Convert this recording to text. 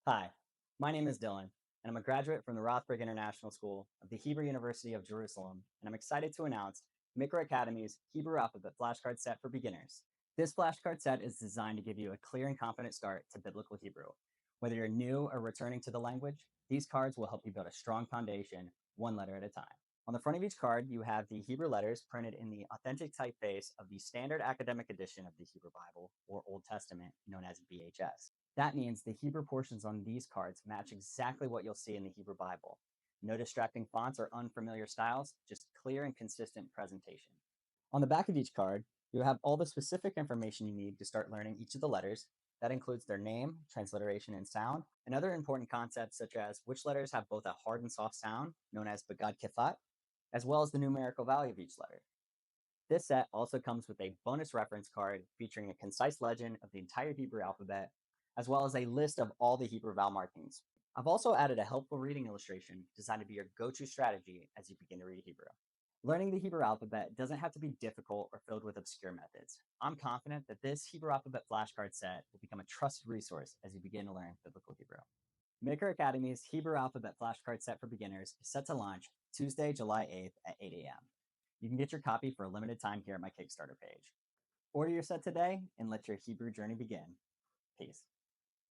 Hi, my name is Dylan, and I'm a graduate from the Rothberg International School of the Hebrew University of Jerusalem, and I'm excited to announce Maker Academy's Hebrew Alphabet Flashcard Set for Beginners. This flashcard set is designed to give you a clear and confident start to Biblical Hebrew. Whether you're new or returning to the language, these cards will help you build a strong foundation, one letter at a time. On the front of each card, you have the Hebrew letters printed in the authentic typeface of the standard academic edition of the Hebrew Bible, or Old Testament, known as BHS. That means the Hebrew portions on these cards match exactly what you'll see in the Hebrew Bible. No distracting fonts or unfamiliar styles, just clear and consistent presentation. On the back of each card, you have all the specific information you need to start learning each of the letters. That includes their name, transliteration, and sound, and other important concepts such as which letters have both a hard and soft sound, known as bagad kefat, as well as the numerical value of each letter. This set also comes with a bonus reference card featuring a concise legend of the entire Hebrew alphabet, as well as a list of all the Hebrew vowel markings. I've also added a helpful reading illustration designed to be your go to strategy as you begin to read Hebrew. Learning the Hebrew alphabet doesn't have to be difficult or filled with obscure methods. I'm confident that this Hebrew alphabet flashcard set will become a trusted resource as you begin to learn Biblical Hebrew. Maker Academy's Hebrew alphabet flashcard set for beginners is set to launch Tuesday, July 8th at 8 a.m. You can get your copy for a limited time here at my Kickstarter page. Order your set today and let your Hebrew journey begin. Peace.